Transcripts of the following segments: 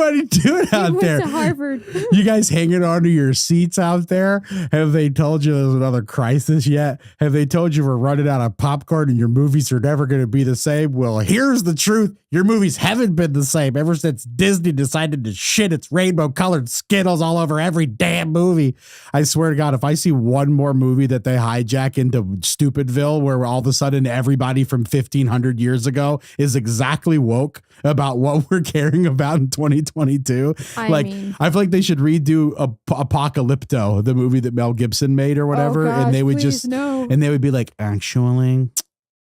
everybody doing out there? Went to Harvard. You guys hanging onto your seats out there? Have they told you there's another crisis yet? Have they told you we're running out of popcorn and your movies are never going to be the same? Well, here's the truth. Your movies haven't been the same ever since Disney decided to shit its rainbow-colored Skittles all over every damn movie. I swear to God, if I see one more movie that they hijack into Stupidville where all of a sudden everybody from 1,500 years ago is exactly woke about what we're caring about in 2022. I feel like they should redo Apocalypto, the movie that Mel Gibson made or whatever. Oh gosh, and they would and they would be like, actually,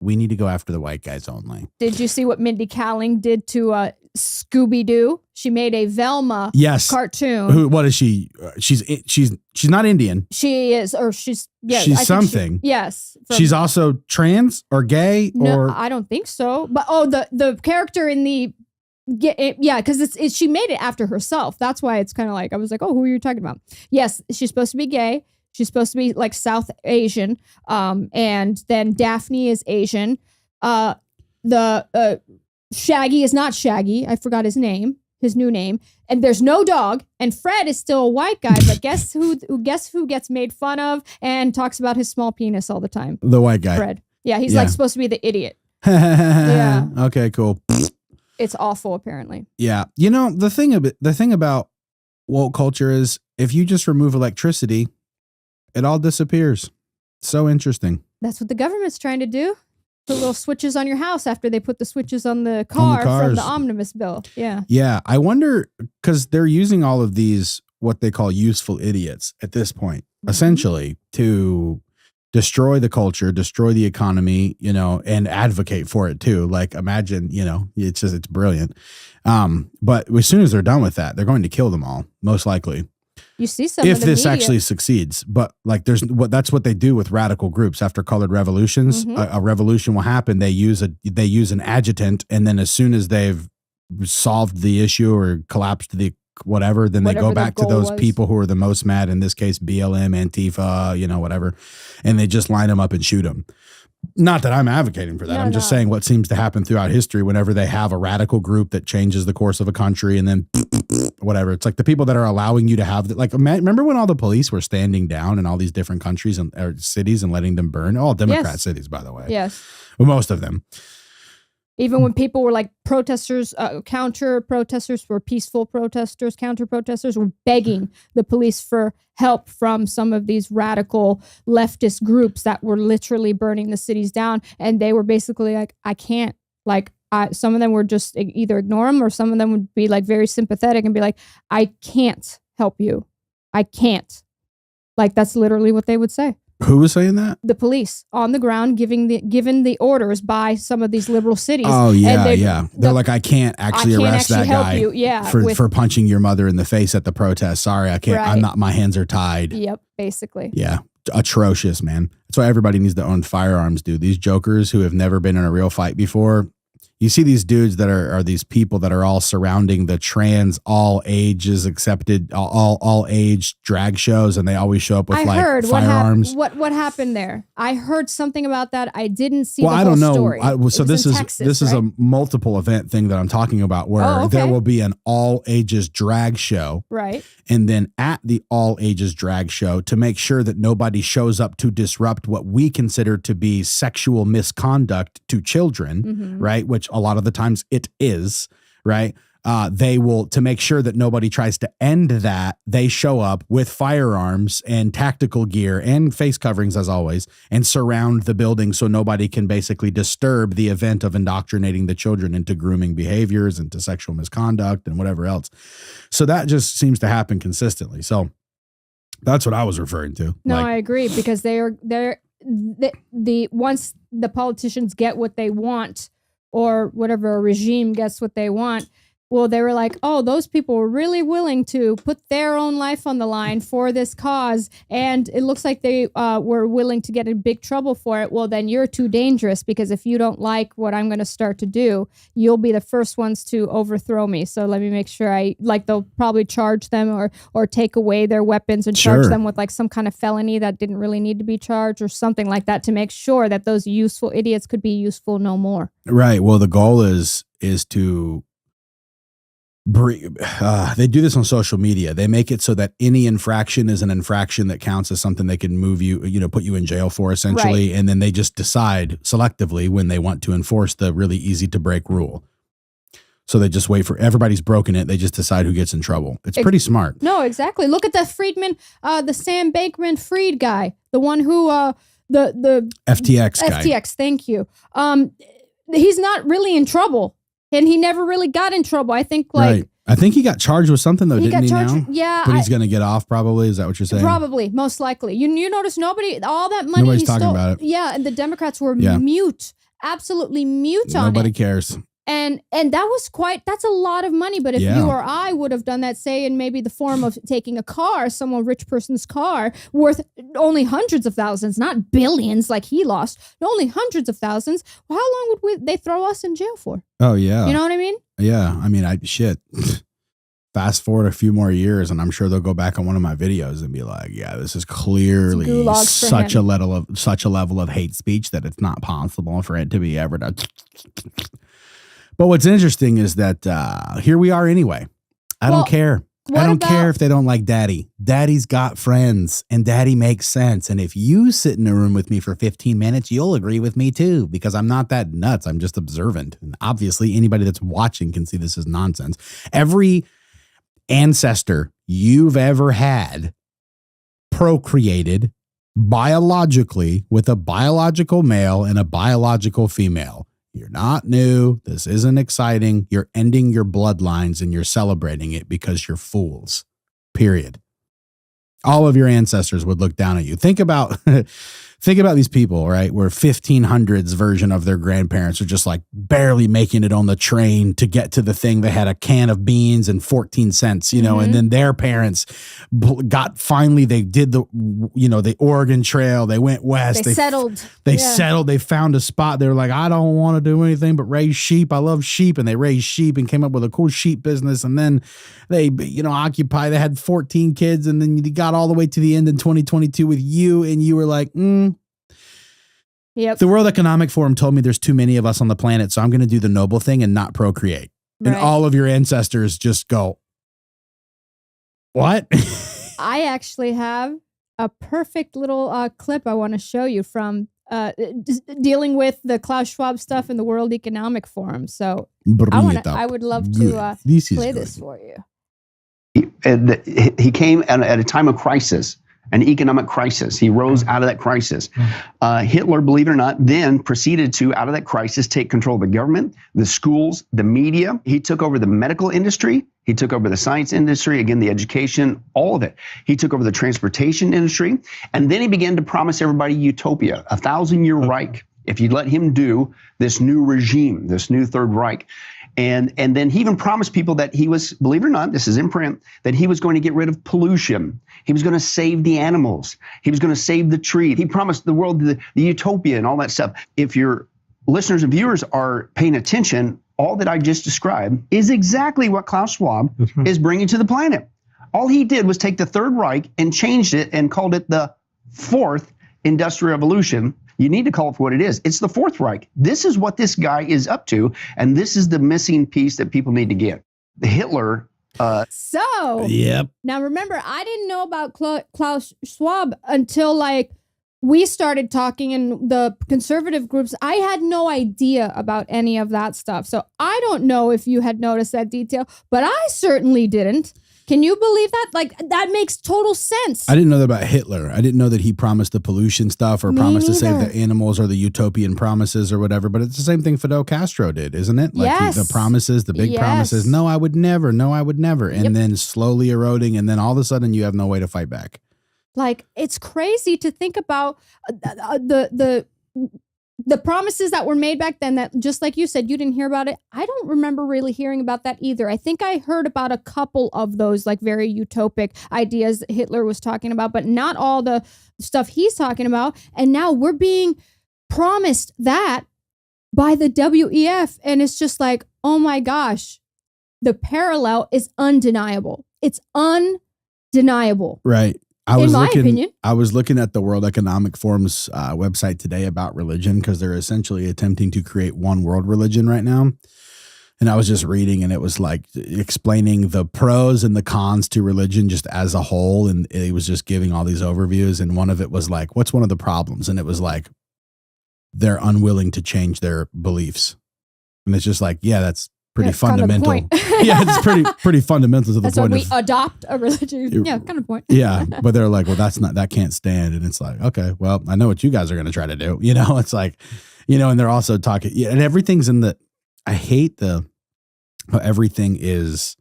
we need to go after the white guys only. Did you see what Mindy Kaling did to Scooby-Doo? She made a Velma cartoon. What is she? She's not Indian. She is, or she's something. Yes. She's also trans or gay. No, I don't think so. But the character in the because she made it after herself. That's why it's kind of like I was like, oh, who are you talking about? Yes, she's supposed to be gay. She's supposed to be like South Asian. And then Daphne is Asian. Shaggy is not Shaggy. I forgot his new name. And there's no dog. And Fred is still a white guy, but guess who gets made fun of and talks about his small penis all the time? The white guy. Fred. Yeah, he's like supposed to be the idiot. Yeah. Okay, cool. It's awful, apparently. Yeah. You know, the thing about woke culture is if you just remove electricity, it all disappears. So interesting. That's what the government's trying to do. Put little switches on your house after they put the switches on the car from the omnibus bill. Yeah. Yeah. I wonder, because they're using all of these, what they call useful idiots at this point, essentially to destroy the culture, destroy the economy, and advocate for it too. Like imagine, it's brilliant. But as soon as they're done with that, they're going to kill them all, most likely. You see some if of the this media. actually succeeds, but like that's what they do with radical groups after colored revolutions. A revolution will happen. They use an adjutant, and then as soon as they've solved the issue or collapsed the whatever, then they go back to those people who are the most mad. In this case, BLM, Antifa, whatever, and they just line them up and shoot them. Not that I'm advocating for that. I'm just saying what seems to happen throughout history whenever they have a radical group that changes the course of a country and then whatever. It's like the people that are allowing you to have that. Like, remember when all the police were standing down in all these different countries or cities and letting them burn? All Democrat cities, by the way. Yes. Well, most of them. Even when people were like protesters, counter protesters were peaceful protesters, counter protesters were begging the police for help from some of these radical leftist groups that were literally burning the cities down. And they were basically like, I can't, like, some of them were just either ignore them or some of them would be like very sympathetic and be like, I can't help you. I can't. Like, that's literally what they would say. Who was saying that? The police on the ground given the orders by some of these liberal cities. Oh yeah, They're like, I can't actually arrest that guy for punching your mother in the face at the protest. Sorry, I can't. Right. I'm not. My hands are tied. Yep, basically. Yeah, atrocious, man. That's why everybody needs to own firearms, dude. These jokers who have never been in a real fight before. You see these dudes that are these people that are all surrounding the trans all ages accepted all age drag shows, and they always show up with firearms. What happened there? I heard something about that. I didn't see the whole I don't know. Story. So this is a multiple event thing that I'm talking about where there will be an all ages drag show. Right. And then at the all ages drag show, to make sure that nobody shows up to disrupt what we consider to be sexual misconduct to children, right? Which a lot of the times it is, right? They will, to make sure that nobody tries to end that, they show up with firearms and tactical gear and face coverings as always, and surround the building so nobody can basically disturb the event of indoctrinating the children into grooming behaviors, into sexual misconduct and whatever else. So that just seems to happen consistently. So that's what I was referring to. No, I agree, because they're once the politicians get what they want, or whatever a regime gets what they want, well, they were like, oh, those people were really willing to put their own life on the line for this cause. And it looks like they were willing to get in big trouble for it. Well, then you're too dangerous, because if you don't like what I'm going to start to do, you'll be the first ones to overthrow me. So let me make sure they'll probably charge them or take away their weapons and charge them with like some kind of felony that didn't really need to be charged or something like that, to make sure that those useful idiots could be useful no more. Right. Well, the goal is to They do this on social media. They make it so that any infraction is an infraction that counts as something they can move you, put you in jail for, essentially. Right. And then they just decide selectively when they want to enforce the really easy to break rule. So they just wait for everybody's broken it. They just decide who gets in trouble. It's pretty smart. No, exactly. Look at the Friedman, the Sam Bankman-Fried guy, the one who the FTX guy. FTX, thank you. He's not really in trouble, and he never really got in trouble. I think right. I think he got charged with something though, didn't he? Now, yeah, but he's going to get off probably. Is that what you're saying? Probably, most likely. You notice all that money. Nobody's talking about it. Yeah, and the Democrats were mute, absolutely mute on it. Nobody cares. And that's a lot of money. But if you or I would have done that, say in maybe the form of taking a car, rich person's car, worth only hundreds of thousands, not billions like he lost, only hundreds of thousands. Well, how long would they throw us in jail for? Oh, yeah. You know what I mean? Yeah. I mean, fast forward a few more years and I'm sure they'll go back on one of my videos and be like, yeah, this is clearly such a level of hate speech that it's not possible for it to be ever done. But what's interesting is that here we are anyway. I don't care. I don't care if they don't like daddy. Daddy's got friends and daddy makes sense. And if you sit in a room with me for 15 minutes, you'll agree with me too, because I'm not that nuts. I'm just observant. And obviously anybody that's watching can see this is nonsense. Every ancestor you've ever had procreated biologically with a biological male and a biological female. You're not new. This isn't exciting. You're ending your bloodlines and you're celebrating it because you're fools. Period. All of your ancestors would look down at you. Think about these people, right? Where 1500s version of their grandparents are just like barely making it on the train to get to the thing. They had a can of beans and 14 cents, and then their parents they did the Oregon Trail. They went west. They settled. Settled. They found a spot. They were like, I don't want to do anything but raise sheep. I love sheep. And they raised sheep and came up with a cool sheep business. And then they, they had 14 kids. And then you got all the way to the end in 2022 with you. And you were like, Yep. The World Economic Forum told me there's too many of us on the planet, so I'm going to do the noble thing and not procreate. Right. And all of your ancestors just go, what? I actually have a perfect little clip I want to show you from dealing with the Klaus Schwab stuff in the World Economic Forum. So I would love to play this for you. He came at a time of crisis. An economic crisis. He rose out of that crisis. Hitler, believe it or not, then proceeded to, out of that crisis, take control of the government, the schools, the media. He took over the medical industry. He took over the science industry, again, the education, all of it. He took over the transportation industry. And then he began to promise everybody utopia, a 1,000-year Reich, if you'd let him do this new regime, this new Third Reich. And then he even promised people that he was, believe it or not, this is in print, that he was going to get rid of pollution. He was going to save the animals. He was going to save the tree. He promised the world the utopia and all that stuff. If your listeners and viewers are paying attention, all that I just described is exactly what Klaus Schwab is bringing to the planet. All he did was take the Third Reich and changed it and called it the Fourth Industrial Revolution. You need to call it for what it is. It's the Fourth Reich. This is what this guy is up to, and this is the missing piece that people need to get. Hitler. Yep. Now remember, I didn't know about Klaus Schwab until we started talking in the conservative groups. I had no idea about any of that stuff. So I don't know if you had noticed that detail, but I certainly didn't. Can you believe that? That makes total sense. I didn't know that about Hitler. I didn't know that he promised the pollution stuff or promised to save the animals or the utopian promises or whatever. But it's the same thing Fidel Castro did, isn't it? Yes. The promises, the big promises. No, I would never. No, I would never. And then slowly eroding. And then all of a sudden you have no way to fight back. It's crazy to think about the promises that were made back then that, just like you said, you didn't hear about it. I don't remember really hearing about that either. I think I heard about a couple of those very utopic ideas that Hitler was talking about, but not all the stuff he's talking about. And now we're being promised that by the WEF. And it's just oh my gosh, the parallel is undeniable. It's undeniable. Right. In my opinion. I was looking at the World Economic Forum's website today about religion because they're essentially attempting to create one world religion right now. And I was just reading, and it was like explaining the pros and the cons to religion just as a whole. And it was just giving all these overviews. And one of it was like, what's one of the problems? And it was like, they're unwilling to change their beliefs. And it's just like, yeah, that's pretty fundamental. Kind of Yeah, it's pretty fundamental to the that's point when of we adopt a religion. Yeah, kind of point. yeah, but they're like, well, that can't stand. And it's like, okay, well, I know what you guys are going to try to do. You know, it's like, you know, and they're also talking, and everything's I hate how everything is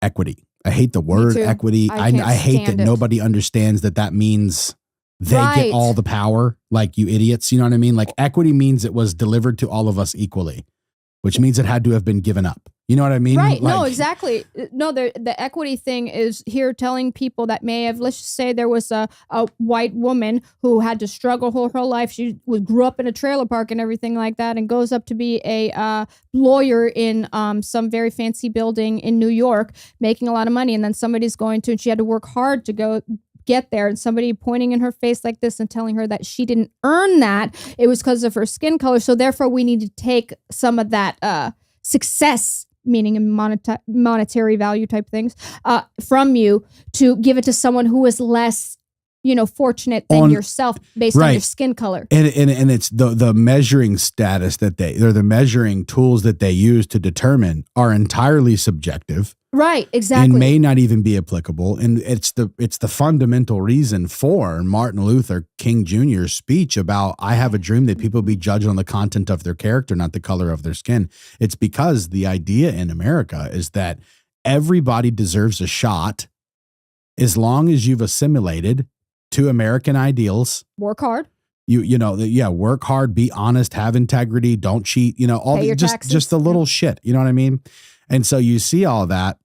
equity. I hate the word equity. I hate that nobody understands that means they get all the power, like you idiots. You know what I mean? Like equity means it was delivered to all of us equally, which means it had to have been given up. You know what I mean? Right. Like, no, exactly. No, the equity thing is here telling people that may have, let's just say there was a white woman who had to struggle her whole life. She grew up in a trailer park and everything like that, and goes up to be a lawyer in some very fancy building in New York, making a lot of money. And then somebody's and she had to work hard to go get there, and somebody pointing in her face like this and telling her that she didn't earn that. It was because of her skin color. So therefore we need to take some of that success, meaning in monetary value type things, from you to give it to someone who is less, fortunate than yourself based on your skin color. And it's the measuring status or the measuring tools that they use to determine are entirely subjective. Right, exactly. And may not even be applicable. And it's the fundamental reason for Martin Luther King Jr.'s speech about, I have a dream that people be judged on the content of their character, not the color of their skin. It's because the idea in America is that everybody deserves a shot as long as you've assimilated to American ideals. Work hard. Work hard, be honest, have integrity, don't cheat, all Pay your just the little shit, you know what I mean? And so you see all that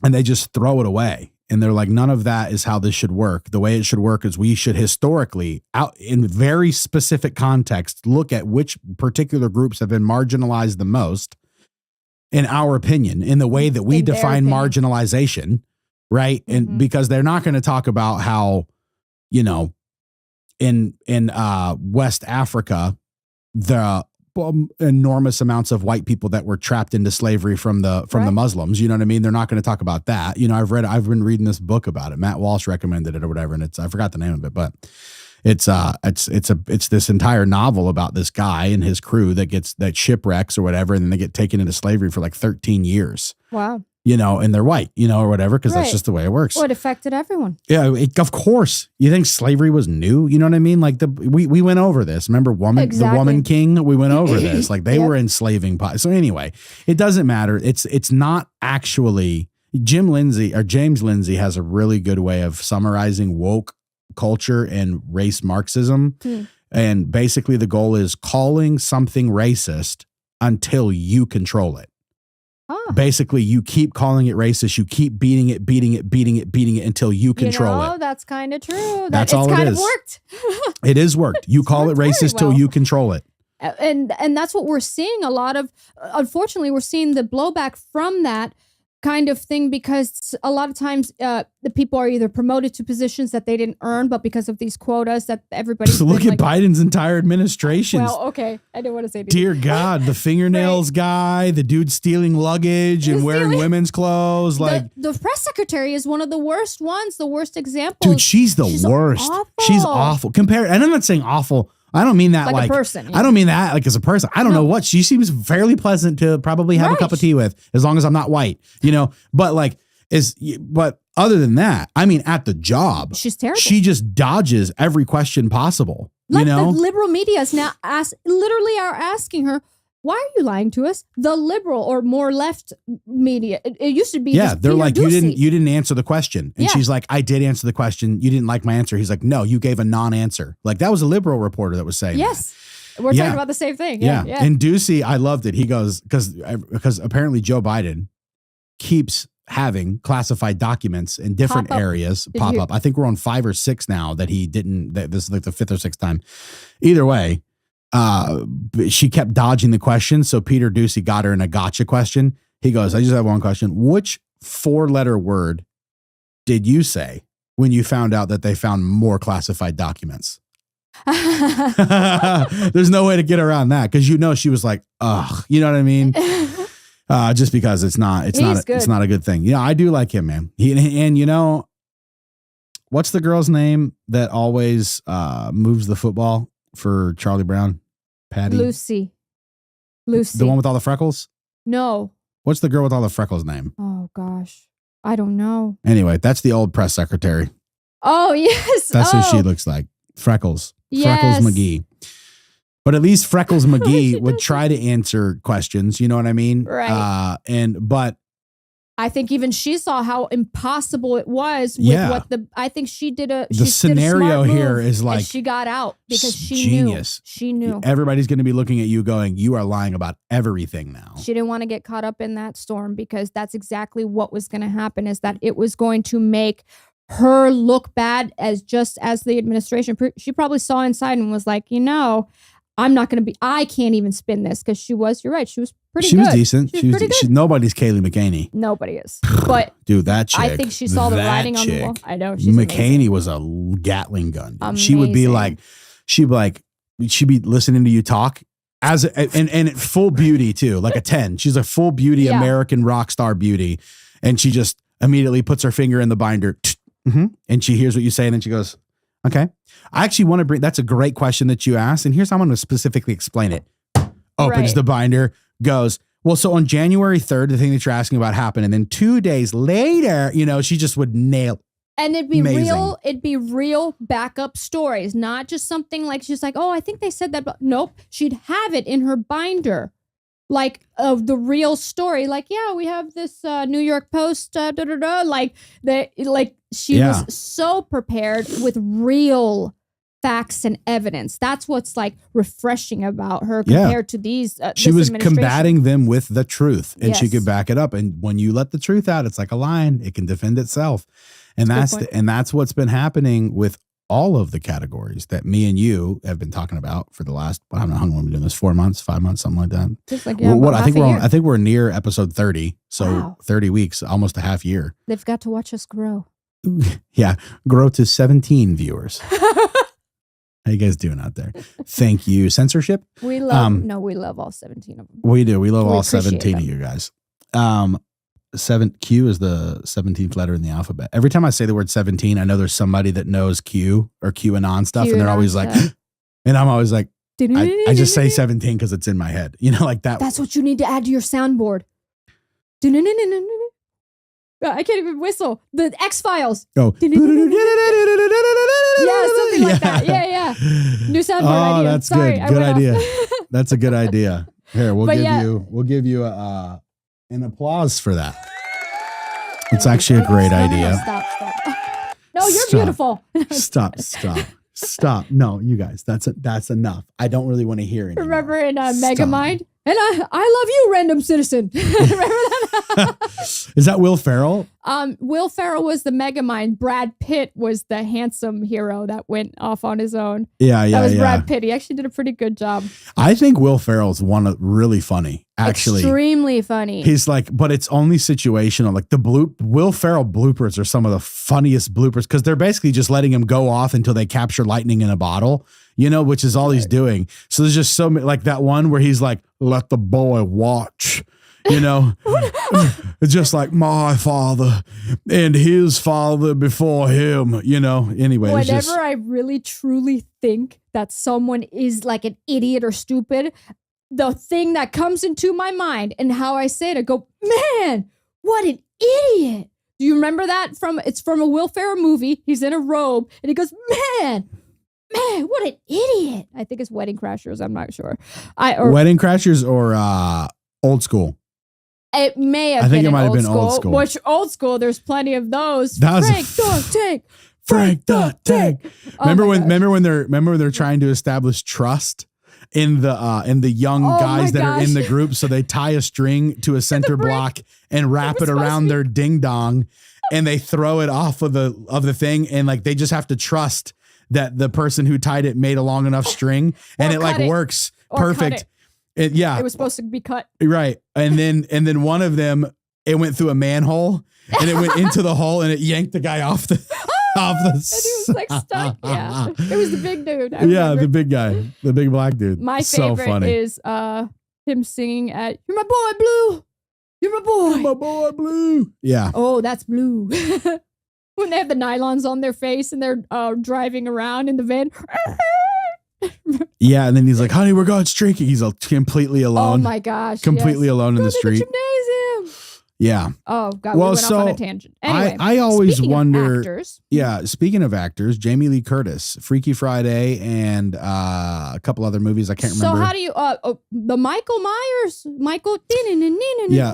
and they just throw it away. And they're like, none of that is how this should work. The way it should work is we should historically, out in very specific context, look at which particular groups have been marginalized the most, in our opinion, in the way that we define marginalization, right? Mm-hmm. And because they're not going to talk about how, in West Africa, the enormous amounts of white people that were trapped into slavery from the Muslims. You know what I mean? They're not going to talk about that. I've been reading this book about it. Matt Walsh recommended it or whatever. And I forgot the name of it, but it's this entire novel about this guy and his crew that shipwrecks or whatever. And then they get taken into slavery for like 13 years. Wow. And they're white, or whatever, because that's just the way it works. Well, it affected everyone. Yeah, of course. You think slavery was new? You know what I mean? Like we went over this. Remember the woman king? We went over this. Like they were enslaving. So anyway, it doesn't matter. It's not actually. James Lindsay has a really good way of summarizing woke culture and race Marxism. And basically the goal is calling something racist until you control it. Oh. Basically, you keep calling it racist. You keep beating it until you control it. That's kind of true. That's all it is. Kind of worked. It is worked. You call it racist till you control it. And that's what we're seeing a lot of. Unfortunately, we're seeing the blowback from that kind of thing, because a lot of times the people are either promoted to positions that they didn't earn, but because of these quotas that everybody's look at Biden's entire administration. Well, okay, I didn't want to say anything. Dear God, the fingernails guy, the dude stealing luggage and wearing women's clothes. Like the press secretary is one of the worst ones, the worst example. Dude, she's the worst. Awful. She's awful. And I'm not saying awful. I don't mean that like a person. I don't mean that like as a person. I don't know what she seems fairly pleasant to probably have a cup of tea with, as long as I'm not white, but other than that, I mean, at the job, she's terrible. She just dodges every question possible. The liberal media is now literally are asking her, why are you lying to us? The liberal or more left media. It used to be. Yeah, they're like, you didn't answer the question. And she's like, I did answer the question. You didn't like my answer. He's like, no, you gave a non-answer. Like that was a liberal reporter that was saying yes. That. We're talking about the same thing. Yeah. And Ducey, I loved it. He goes, because apparently Joe Biden keeps having classified documents in different areas pop up. I think we're on 5 or 6 now that he didn't. This is like the 5th or 6th time. Either way. She kept dodging the question, so Peter Ducey got her in a gotcha question. He goes, I just have one question. Which 4-letter word did you say when you found out that they found more classified documents? There's no way to get around that, because she was like, ugh, you know what I mean? Just because it's not a good thing. Yeah, I do like him, man. And you know, what's the girl's name that always moves the football for Charlie Brown? Patty? Lucy. The one with all the freckles? No. What's the girl with all the freckles name? Oh, gosh. I don't know. Anyway, that's the old press secretary. Oh, yes. That's who she looks like. Freckles. Yes. Freckles McGee. But at least Freckles McGee would try to answer questions. You know what I mean? Right. But I think even she saw how impossible it was with I think she did the scenario here is like she got out because she genius. knew. She knew. Everybody's going to be looking at you going, you are lying about everything now. She didn't want to get caught up in that storm because that's exactly what was going to happen, is that it was going to make her look bad as the administration. She probably saw inside and was like, you know, I can't even spin this, because you're right. She was pretty good. She was decent. She was pretty good. Nobody's Kaylee McHaney. Nobody is. But dude, that chick. I think she saw the writing on the wall. I know. She's McHaney was a Gatling gun. She would be like, she'd be listening to you talk and full beauty too, like a 10. She's a full beauty American rock star beauty. And she just immediately puts her finger in the binder and she hears what you say. And then she goes, okay. I actually want to that's a great question that you asked. And here's how I'm going to specifically explain it. Opens the binder, goes, well, so on January 3rd, the thing that you're asking about happened. And then 2 days later, you know, she just would nail. And it'd be real backup stories, not just something like she's like, oh, I think they said that. But nope. She'd have it in her binder, like of the real story. Like, yeah, we have this New York Post, she was so prepared with real facts and evidence. That's what's like refreshing about her compared to these. She was combating them with the truth, and she could back it up. And when you let the truth out, it's like a lion; it can defend itself. And that's what's been happening with all of the categories that me and you have been talking about for the last, I don't know how long we've been doing this, 4 months, 5 months, something like that. Just like, I think we're near episode 30. So 30 weeks, almost a half year. They've got to watch us grow. Yeah. Grow to 17 viewers. How you guys doing out there? Thank you. Censorship? We love all 17 of them. We do. We love all 17 of you guys. Q is the 17th letter in the alphabet. Every time I say the word 17, I know there's somebody that knows Q or QAnon stuff, and they're always like, and I'm always like, I just say 17 because it's in my head. You know, like that. That's what you need to add to your soundboard. I can't even whistle. The X-Files. Oh. Yeah, something like that. Yeah. New soundboard idea. That's Sorry, good. Good idea. That's a good idea. Here, we'll give you an applause for that. It's actually a great idea. Stop. No, you're beautiful. Stop. No, you guys, that's enough. I don't really want to hear it. Remember in Megamind? And I love you, random citizen. Remember that? Is that Will Ferrell? Will Ferrell was the Megamind. Brad Pitt was the handsome hero that went off on his own. Yeah. That was Brad Pitt. He actually did a pretty good job. I think Will Ferrell's really funny. Actually, extremely funny. He's like, but it's only situational. Like Will Ferrell bloopers are some of the funniest bloopers because they're basically just letting him go off until they capture lightning in a bottle, you know, which is all he's doing. So there's just so many, like that one where he's like, let the boy watch, you know, it's just like my father and his father before him, you know. Anyway, whenever I really truly think that someone is like an idiot or stupid, the thing that comes into my mind and how I say it, I go, man, what an idiot. Do you remember that? It's from a Will Ferrell movie. He's in a robe and he goes, man, what an idiot. I think it's Wedding Crashers. I'm not sure. Wedding Crashers or Old School? It may have been Old School. Which Old School, there's plenty of those. Frank the Tank. Remember when they're trying to establish trust in the young guys that are in the group, so they tie a string to a center block and wrap it around their ding dong, and they throw it off of the thing, and like they just have to trust that the person who tied it made a long enough string, and it like works perfect. It was supposed to be cut, right? And then one of them, it went through a manhole, and it went into the hole, and it yanked the guy off the. And he was like stuck. Yeah, it was the big dude. The big guy, the big black dude. My favorite is him singing at "You're my boy, Blue." You're my boy. My boy Blue. Yeah. Oh, that's Blue. When they have the nylons on their face and they're driving around in the van. Yeah, and then he's like, honey, we're going streaking. He's completely alone. Oh my gosh. Completely alone in the street. Gymnasium. Yeah. Oh God, we went off on a tangent. Anyway, I always speaking wonder. of actors, yeah, speaking of actors, Jamie Lee Curtis, Freaky Friday, and a couple other movies I can't remember. So how do you the Michael Myers, Michael? Yeah.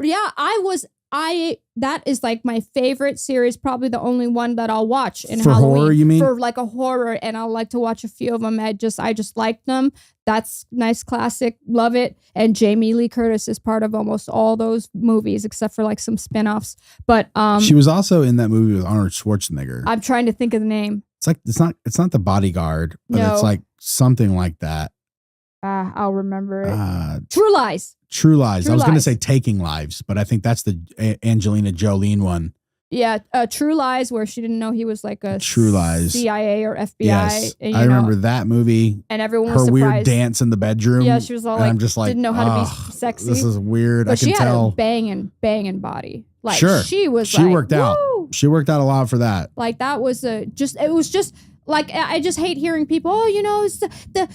That is like my favorite series, probably the only one that I'll watch in For Halloween. horror, you mean? For like a horror, and I'll like to watch a few of them. I just like them. That's nice, classic, love it. And Jamie Lee Curtis is part of almost all those movies, except for like some spinoffs. But she was also in that movie with Arnold Schwarzenegger. I'm trying to think of the name. It's like it's not The Bodyguard, but No. it's like something like that. I'll remember it. True Lies. True Lies. I was going to Lies. say Taking Lives, but I think that's the Angelina Jolie one. Yeah, True Lies, where she didn't know he was like a True Lies. CIA or FBI. Yes, and, I remember that movie. And everyone was Her surprised. weird dance in the bedroom. Yeah, she was all like, I'm just like, didn't know how to be sexy. This is weird. But I can she had tell. a banging body. Like Sure. she was. She like, worked out. Woo! She worked out a lot for that. Like that was it was just like I just hate hearing people. Oh, it's the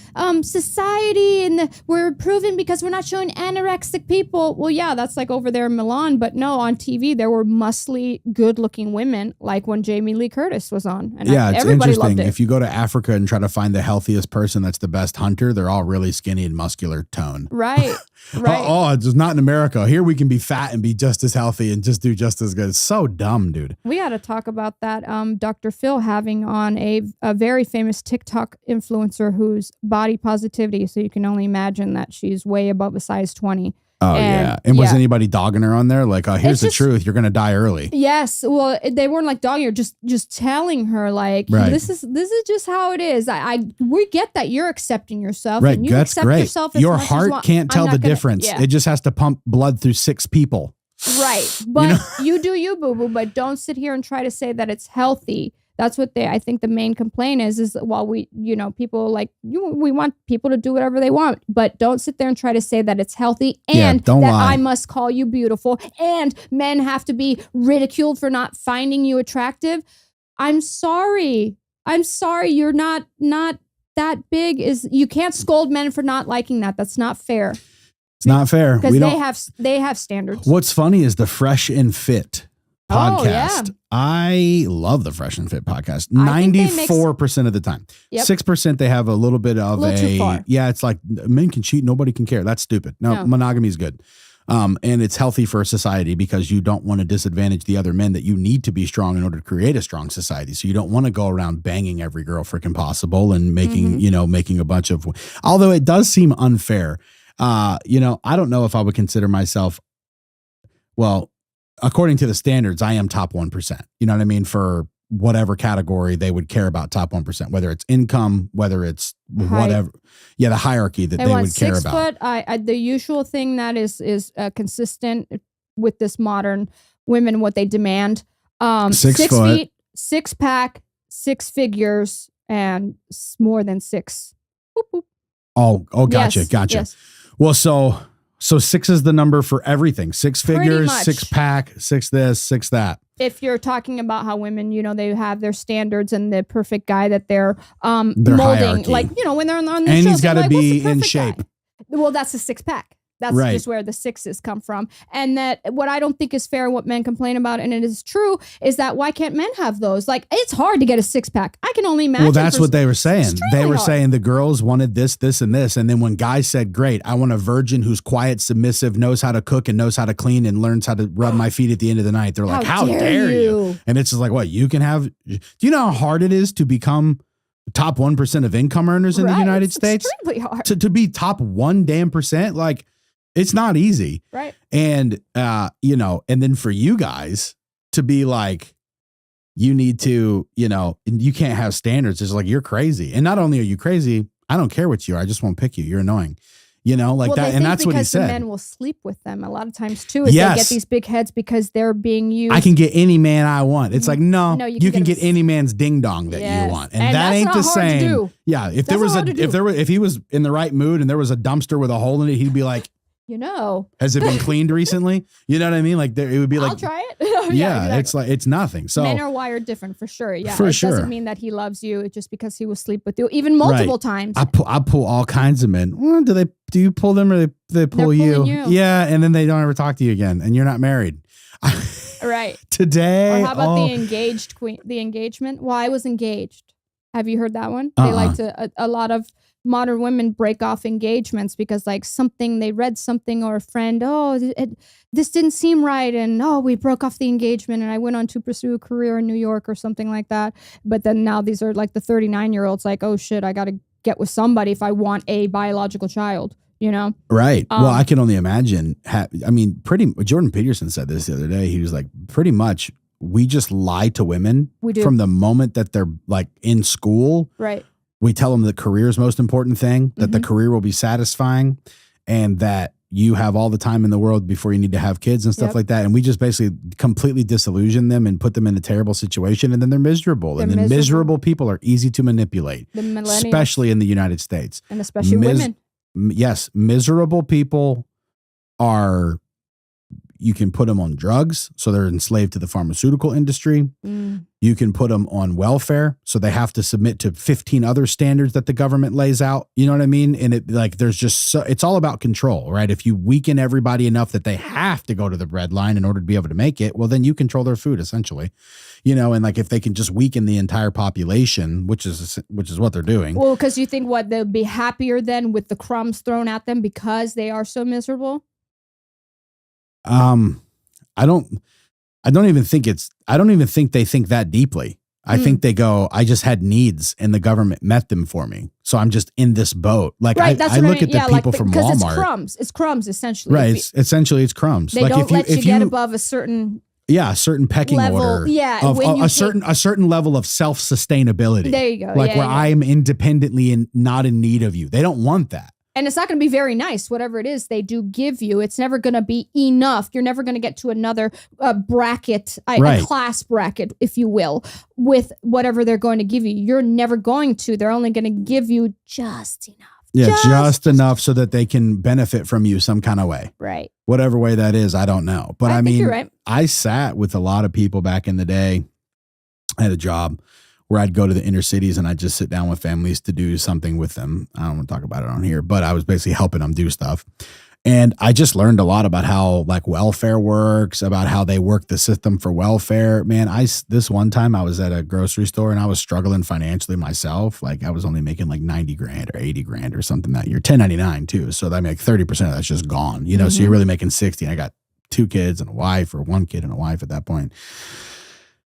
society and we're improving because we're not showing anorexic people. Well, yeah, that's like over there in Milan, but no, on TV there were muscly, good-looking women, like when Jamie Lee Curtis was on. And Yeah, it's everybody interesting. loved it. If you go to Africa and try to find the healthiest person that's the best hunter, they're all really skinny and muscular tone. Right. Right. Oh, it's just not in America. Here we can be fat and be just as healthy and just do just as good. It's so dumb, dude. We had to talk about that. Dr. Phil having on a very famous TikTok influencer whose body positivity, so you can only imagine that she's way above a size 20. Oh, yeah. And was anybody dogging her on there? Like, here's the truth. You're going to die early. Yes. Well, they weren't like dogging her, just telling her like, Right. this is just how it is. We get that you're accepting yourself. Right. And you That's accept great. yourself as Your much as heart well. can't tell I'm the not gonna- difference. yeah. It just has to pump blood through 6 people. Right. But you do you, boo-boo, but don't sit here and try to say that it's healthy. That's what I think the main complaint is while we, people like we want people to do whatever they want, but don't sit there and try to say that it's healthy and don't that lie. I must call you beautiful and men have to be ridiculed for not finding you attractive. I'm sorry. You're not that big. You can't scold men for not liking that. That's not fair. It's not fair. Because they have standards. What's funny is the Fresh and Fit podcast. Oh, yeah. I love the Fresh and Fit podcast. I think they make 94% of the time. Yep. 6% they have a little bit of too far. Yeah, it's like men can cheat, nobody can care. That's stupid. No. Monogamy is good. And it's healthy for society because you don't want to disadvantage the other men that you need to be strong in order to create a strong society. So you don't want to go around banging every girl freaking possible and making, making a bunch of, although it does seem unfair. I don't know if I would consider myself, well, according to the standards, I am top 1%. You know what I mean? For whatever category they would care about top 1%, whether it's income, whether it's whatever. Yeah, the hierarchy that they would care about. 6 foot. The usual thing that is consistent with this modern women, what they demand. 6 foot. feet, 6-pack, 6 figures, and more than 6. Boop, boop. Oh, gotcha. Yes. Well, so 6 is the number for everything. 6 Pretty figures, much. 6-pack, 6 this, 6 that. If you're talking about how women, they have their standards and the perfect guy that they're molding, hierarchy. like when they're on the And shows, he's got to they're like, "What's the be in perfect shape. guy?" Well, that's a 6-pack. That's Right. just where the 6s come from. And that what I don't think is fair, what men complain about, and it is true, is that why can't men have those? Like, it's hard to get a 6-pack. I can only imagine. Well, that's what they were saying. They extremely were hard. saying the girls wanted this, this, and this. And then when guys said, great, I want a virgin who's quiet, submissive, knows how to cook and knows how to clean and learns how to rub my feet at the end of the night. They're like, how dare you? And it's just like, what, you can have, do you know how hard it is to become top 1% of income earners in the United States? Extremely hard. To be top 1 damn percent, like, it's not easy. Right. And, and then for you guys to be like, you need to, you can't have standards. It's like, you're crazy. And not only are you crazy, I don't care what you are. I just won't pick you. You're annoying. Like that. And that's what he said. Because the men will sleep with them a lot of times too. Is they get these big heads because they're being used. I can get any man I want. It's like, no, you can get any man's ding dong that you want. And that ain't the same. Yeah. If he was in the right mood and there was a dumpster with a hole in it, he'd be like, Has it been cleaned recently? You know what I mean? Like it would be like, I'll try it. yeah, exactly. it's like, it's nothing. So men are wired different for sure. Yeah. For it sure. doesn't mean that he loves you. It's just because he will sleep with you even multiple times. I pull all kinds of men. Well, do you pull them or they pull you? You? Yeah. And then they don't ever talk to you again and you're not married. Right. Today. Or how about the engaged queen, the engagement? Well, I was engaged. Have you heard that one? They like to, a lot of modern women break off engagements because like they read something or a friend, this didn't seem right. And we broke off the engagement and I went on to pursue a career in New York or something like that. But then now these are like the 39-year-olds like, oh shit, I got to get with somebody if I want a biological child, Right. Well, I can only imagine. Jordan Peterson said this the other day. He was like, pretty much we just lie to women from the moment that they're like in school. Right. We tell them the career is most important thing, that the career will be satisfying and that you have all the time in the world before you need to have kids and stuff like that. And we just basically completely disillusion them and put them in a terrible situation and then they're miserable. Miserable people are easy to manipulate, especially in the United States. And especially women. Yes. Miserable people you can put them on drugs, so they're enslaved to the pharmaceutical industry. You can put them on welfare, so they have to submit to 15 other standards that the government lays out. You know what I mean? And it's all about control, right? If you weaken everybody enough that they have to go to the bread line in order to be able to make it, well, then you control their food essentially. And like if they can just weaken the entire population, which is what they're doing. Well, because you think they'll be happier then with the crumbs thrown at them because they are so miserable. I don't even think they think that deeply. I think they go, I just had needs and the government met them for me. So I'm just in this boat. Like right, I look at the people from Walmart. It's crumbs. It's crumbs essentially. Right. It's crumbs. They don't let you get above a certain pecking level, order. Yeah. Of a certain level of self-sustainability. There you go. Like where I am independently not in need of you. They don't want that. And it's not going to be very nice, whatever it is they do give you. It's never going to be enough. You're never going to get to another bracket, a class bracket, if you will, with whatever they're going to give you. You're never going to. They're only going to give you just enough. Yeah, just enough so that they can benefit from you some kind of way. Right. Whatever way that is, I don't know. But I mean, you're right. I sat with a lot of people back in the day. I had a job where I'd go to the inner cities and I'd just sit down with families to do something with them. I don't want to talk about it on here, but I was basically helping them do stuff. And I just learned a lot about how like welfare works, about how they work the system for welfare. Man, this one time I was at a grocery store and I was struggling financially myself. Like I was only making like 90 grand or 80 grand or something that year, 1099 too. So that like 30% of that's just gone, so you're really making 60. I got 2 kids and a wife, or 1 kid and a wife at that point.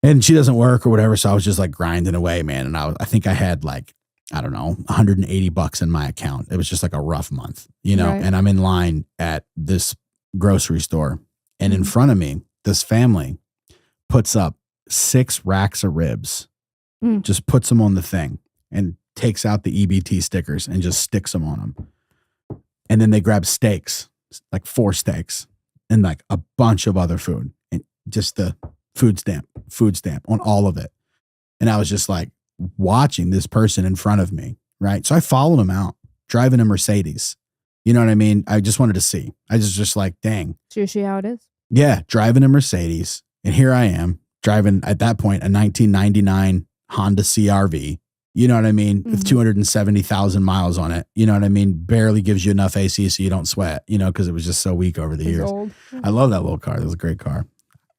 And she doesn't work or whatever. So I was just like grinding away, man. And I think I had like, I don't know, $180 in my account. It was just like a rough month, Right. And I'm in line at this grocery store. And in front of me, this family puts up 6 racks of ribs, just puts them on the thing and takes out the EBT stickers and just sticks them on them. And then they grab steaks, like 4 steaks and like a bunch of other food and just the food stamp on all of it. And I was just like watching this person in front of me. Right. So I followed him out driving a Mercedes. You know what I mean? I just wanted to see. I was just like, dang. So you see how it is? Yeah. Driving a Mercedes. And here I am driving at that point, a 1999 Honda CRV. You know what I mean? With 270,000 miles on it. You know what I mean? Barely gives you enough AC so you don't sweat, because it was just so weak over the years. Old. I love that little car. It was a great car.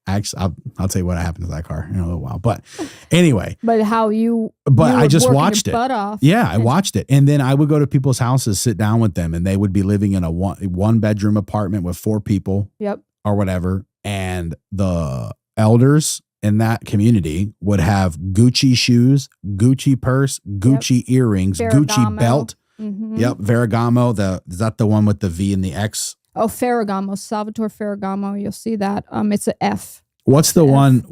Actually, I'll tell you what happened to that car in a little while. But anyway. I just watched it. Butt off. Yeah, I watched it. And then I would go to people's houses, sit down with them, and they would be living in a one bedroom apartment with 4 people. Yep. Or whatever. And the elders in that community would have Gucci shoes, Gucci purse, Gucci earrings, Ferragamo. Gucci belt. Mm-hmm. Yep. Ferragamo. Is that the one with the V and the X? Oh, Ferragamo, Salvatore Ferragamo. You'll see that. It's an F. What's the one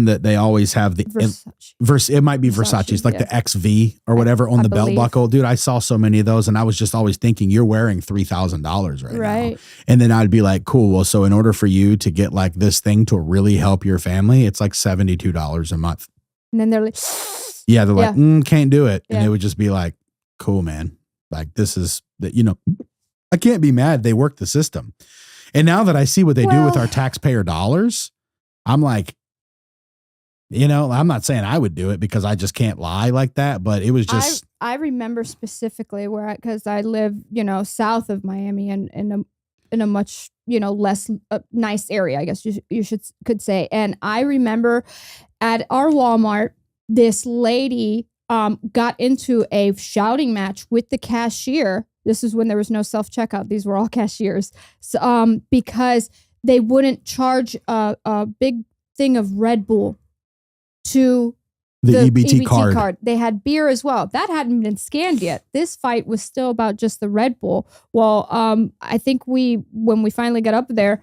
that they always have? Versace. It might be Versace. It's like the XV or whatever on the belt buckle. Dude, I saw so many of those and I was just always thinking, you're wearing $3,000 right now. And then I'd be like, cool. Well, so in order for you to get like this thing to really help your family, it's like $72 a month. And then they're like, they're like, can't do it. And it would just be like, cool, man. Like this is that, I can't be mad. They work the system. And now that I see what they do with our taxpayer dollars, I'm like, I'm not saying I would do it because I just can't lie like that, but it was just. I remember specifically because I live, south of Miami and in a much, less nice area, I guess you could say. And I remember at our Walmart, this lady got into a shouting match with the cashier. This is when there was no self-checkout. These were all cashiers. So, because they wouldn't charge a big thing of Red Bull to the EBT card. They had beer as well. That hadn't been scanned yet. This fight was still about just the Red Bull. Well, I think when we finally got up there,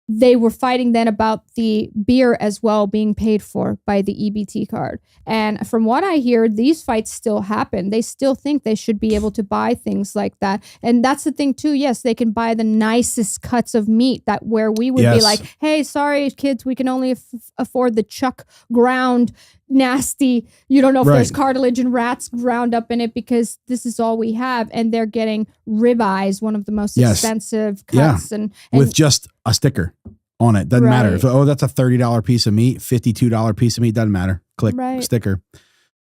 they were fighting then about the beer as well being paid for by the EBT card. And from what I hear, these fights still happen. They still think they should be able to buy things like that. And that's the thing too. Yes, they can buy the nicest cuts of meat that where we would be like, hey, sorry, kids, we can only afford the chuck ground nasty. You don't know if there's cartilage and rats ground up in it because this is all we have. And they're getting ribeyes, one of the most expensive cuts. And with just a sticker on it. Doesn't matter. If, that's a $30 piece of meat, $52 piece of meat, doesn't matter. Click sticker.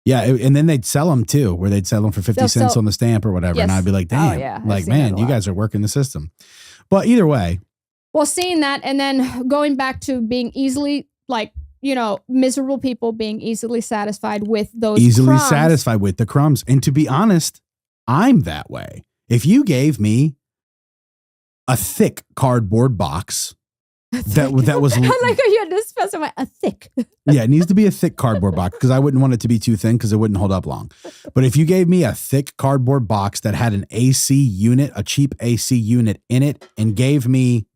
Yeah. And then they'd sell them too, where they'd sell them for 50 cents on the stamp or whatever. And I'd be like, damn, man, you guys are working the system. But either way. Well, seeing that and then going back to being easily miserable people being easily satisfied with those crumbs. Satisfied with the crumbs. And to be honest, I'm that way. If you gave me a thick cardboard box that was I like how you had to specify a thick. Yeah, it needs to be a thick cardboard box because I wouldn't want it to be too thin because it wouldn't hold up long. But if you gave me a thick cardboard box that had an AC unit, a cheap AC unit in it, and gave me,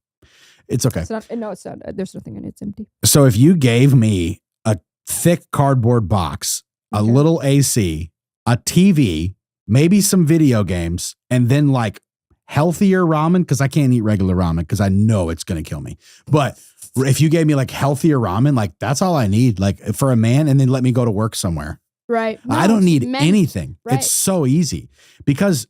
it's okay. It's not. There's nothing in it. It's empty. So if you gave me a thick cardboard box, a little AC, a TV, maybe some video games, and then like healthier ramen, because I can't eat regular ramen because I know it's going to kill me. But if you gave me like healthier ramen, like that's all I need, like for a man, and then let me go to work somewhere. Right. No, I don't need anything. Right. It's so easy because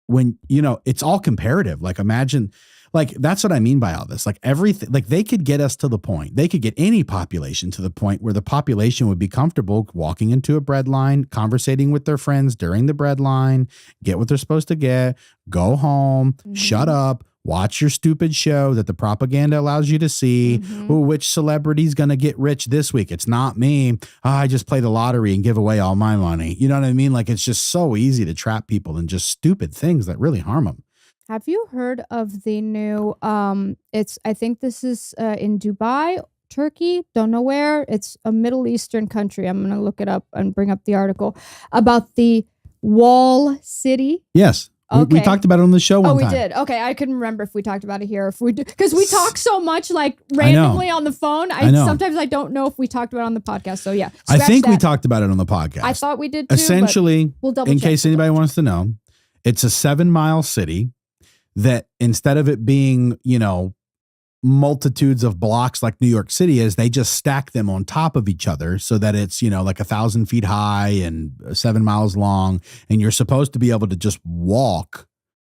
when, it's all comparative. Like imagine, like, that's what I mean by all this. Like everything, like they could get us to the point, they could get any population to the point where the population would be comfortable walking into a bread line, conversating with their friends during the bread line, get what they're supposed to get, go home, shut up, watch your stupid show that the propaganda allows you to see. Ooh, which celebrity's going to get rich this week? It's not me. I just play the lottery and give away all my money. You know what I mean? Like it's just so easy to trap people in just stupid things that really harm them. Have you heard of the new, I think this is in Dubai, Turkey, don't know where. It's a Middle Eastern country. I'm going to look it up and bring up the article about the wall city. Yes. Okay. We talked about it on the show one time. Oh, we did. Okay. I couldn't remember if we talked about it here. If we because we talk so much like randomly on the phone. I know. Sometimes I don't know if we talked about it on the podcast. So yeah. I think we talked about it on the podcast. I thought we did too. Essentially, in case anybody wants to know, it's a 7-mile city that instead of it being, multitudes of blocks like New York City is, they just stack them on top of each other so that it's, like 1,000 feet high and 7 miles long. And you're supposed to be able to just walk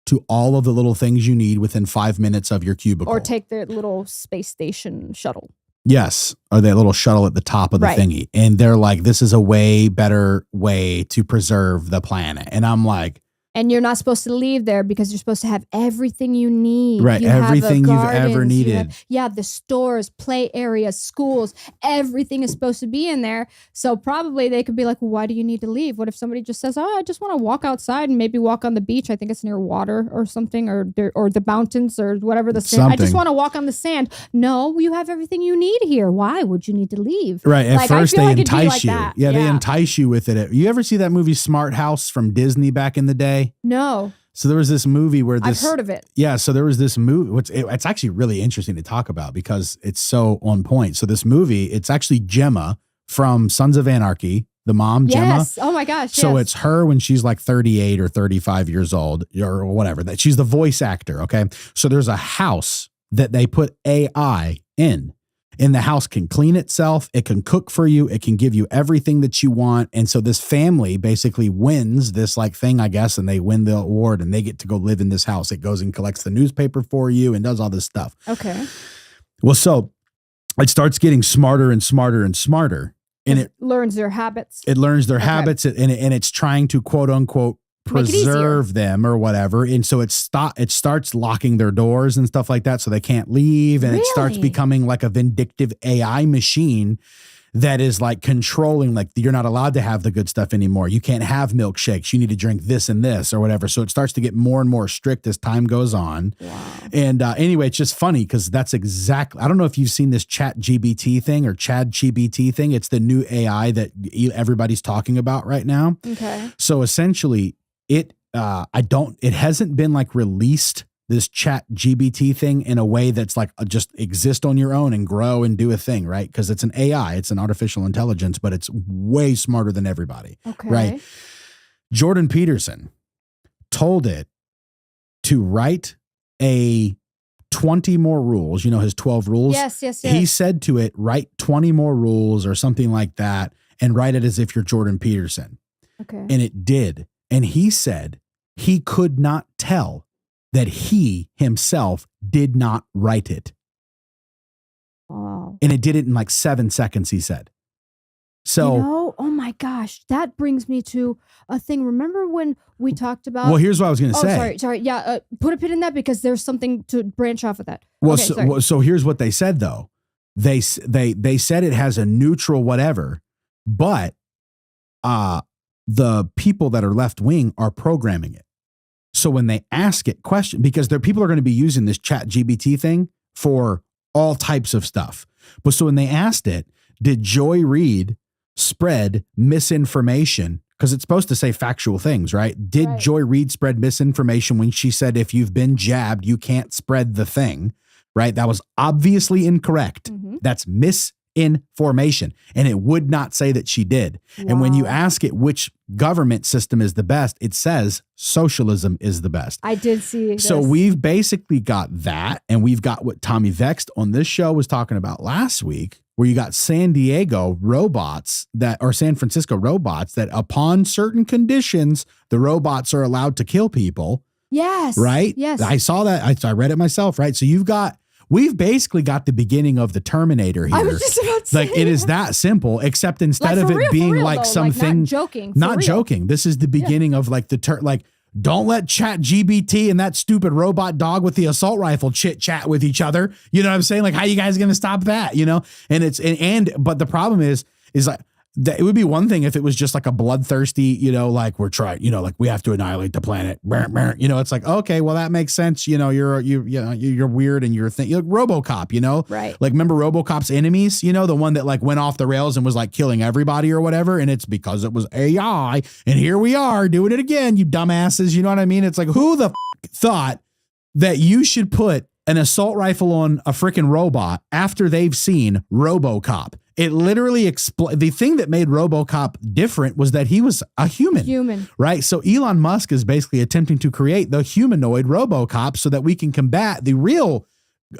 to all of the little things you need within 5 minutes of your cubicle. Or take the little space station shuttle. Yes. Or that little shuttle at the top of the thingy. And they're like, this is a way better way to preserve the planet. And I'm like, and you're not supposed to leave there because you're supposed to have everything you need. Right. Everything you've ever needed. The stores, play areas, schools, everything is supposed to be in there. So probably they could be like, well, why do you need to leave? What if somebody just says, I just want to walk outside and maybe walk on the beach. I think it's near water or something or the mountains or whatever the sand. I just want to walk on the sand. No, you have everything you need here. Why would you need to leave? Right. At first they entice you. Yeah, they entice you with it. You ever see that movie Smart House from Disney back in the day? No. So there was this movie where this... I've heard of it. Yeah, so there was this movie... It's actually really interesting to talk about because it's so on point. So this movie, it's actually Gemma from Sons of Anarchy, the mom, Gemma. Yes. Oh my gosh, So it's her when she's like 38 or 35 years old or whatever. That she's the voice actor, okay? So there's a house that they put AI in. And the house can clean itself. It can cook for you. It can give you everything that you want. And so this family basically wins this like thing, I guess, and they win the award and they get to go live in this house. It goes and collects the newspaper for you and does all this stuff. Okay. Well, so it starts getting smarter and smarter and smarter. And it learns their habits. It learns their habits and it's trying to quote unquote preserve them or whatever. And so it starts locking their doors and stuff like that so they can't leave. And it starts becoming like a vindictive AI machine that is like controlling, like you're not allowed to have the good stuff anymore. You can't have milkshakes. You need to drink this and this or whatever. So it starts to get more and more strict as time goes on. Wow. And anyway, it's just funny because that's exactly, I don't know if you've seen this ChatGPT thing or ChatGPT thing. It's the new AI that everybody's talking about right now. Okay. So essentially it hasn't been like released, this ChatGPT thing, in a way that's like just exist on your own and grow and do a thing, right? Because it's an AI, it's an artificial intelligence, but it's way smarter than everybody, right? Jordan Peterson told it to write a 20 more rules, his 12 rules. Yes. He said to it, write 20 more rules or something like that and write it as if you're Jordan Peterson. Okay. And it did. And he said he could not tell that he himself did not write it. Wow. And it did it in like 7 seconds, he said. So, oh my gosh, that brings me to a thing. Remember when we talked about? Well, here's what I was going to say. Sorry. Yeah. Put a pin in that because there's something to branch off of that. Well, okay, so here's what they said though. They said it has a neutral whatever, but, the people that are left wing are programming it. So when they ask it question, because people are going to be using this ChatGPT thing for all types of stuff. But so when they asked it, did Joy Reid spread misinformation? Because it's supposed to say factual things, right? Did Joy Reid spread misinformation when she said, if you've been jabbed, you can't spread the thing, right? That was obviously incorrect. Mm-hmm. That's misinformation. And it would not say that she did. Wow. And when you ask it which government system is the best, it says socialism is the best. I did see this. So we've basically got that, and we've got what Tommy Vext on this show was talking about last week, where you got San Francisco robots that upon certain conditions, the robots are allowed to kill people. Yes. Right? Yes. I saw that. I read it myself, right? So we've basically got the beginning of the Terminator here. I was just about to say it is that simple, except instead of it being like something, not joking. This is the beginning of like don't let ChatGPT and that stupid robot dog with the assault rifle chit chat with each other. You know what I'm saying? Like, how you guys going to stop that? And but the problem is like, that it would be one thing if it was just like a bloodthirsty, like we're trying, like we have to annihilate the planet. It's like, okay, well that makes sense. You're weird and you're like RoboCop, right? Like remember RoboCop's enemies, the one that like went off the rails and was like killing everybody or whatever. And it's because it was AI. And here we are doing it again, you dumbasses. You know what I mean? It's like, who the thought that you should put an assault rifle on a freaking robot after they've seen RoboCop? It literally the thing that made RoboCop different was that he was a human. Right? So Elon Musk is basically attempting to create the humanoid RoboCop so that we can combat the real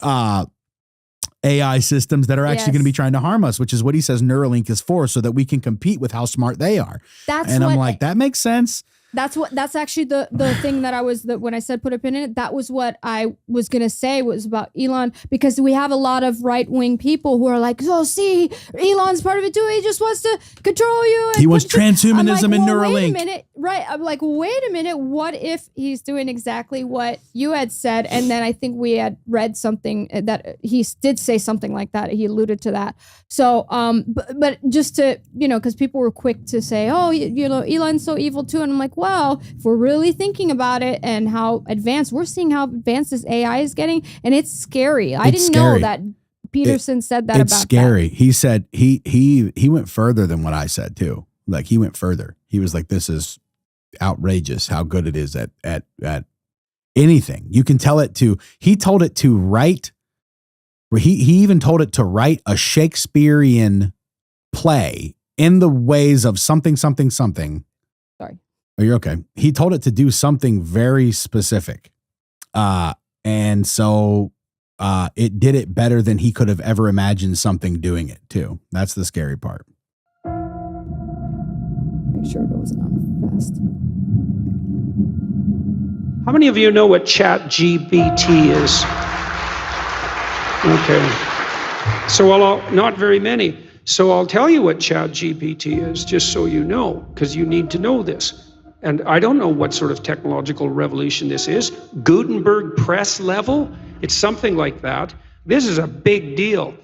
AI systems that are actually going to be trying to harm us, which is what he says Neuralink is for, so that we can compete with how smart they are. I'm like, that makes sense. That's actually the thing that when I said put a pin in it, that was what I was going to say was about Elon, because we have a lot of right-wing people who are like, oh, see, Elon's part of it too. He just wants to control you. He wants transhumanism and Neuralink. Wait a minute. Right. I'm like, wait a minute. What if he's doing exactly what you had said? And then I think we had read something that he did say something like that. He alluded to that. So, but just to, because people were quick to say, oh, Elon's so evil too. And I'm like, well, if we're really thinking about it and how advanced, we're seeing how advanced this AI is getting, and it's scary. I didn't know that Peterson said that about that. It's scary. He said he went further than what I said too. Like he went further. He was like, this is outrageous how good it is at anything. You can tell it to, he told it to write, he even told it to write a Shakespearean play in the ways of something. Sorry. Oh, you're okay. He told it to do something very specific. And so it did it better than he could have ever imagined something doing it too. That's the scary part. Make sure it wasn't on fast. How many of you know what ChatGPT is? Okay. So not very many. So I'll tell you what ChatGPT is, just so you know, because you need to know this. And I don't know what sort of technological revolution this is. Gutenberg press level? It's something like that. This is a big deal.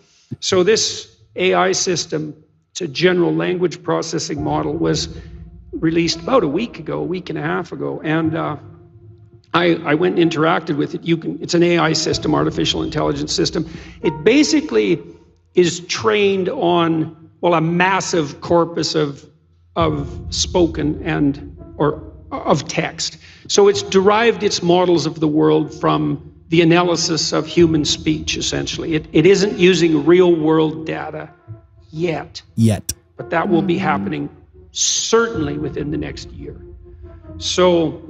So this AI system, it's a general language processing model, was released about a week and a half ago. And I went and interacted with it. It's an AI system, artificial intelligence system. It basically is trained on, well, a massive corpus of spoken or of text. So it's derived its models of the world from the analysis of human speech, essentially. It isn't using real world data yet. But that will be happening certainly within the next year. So,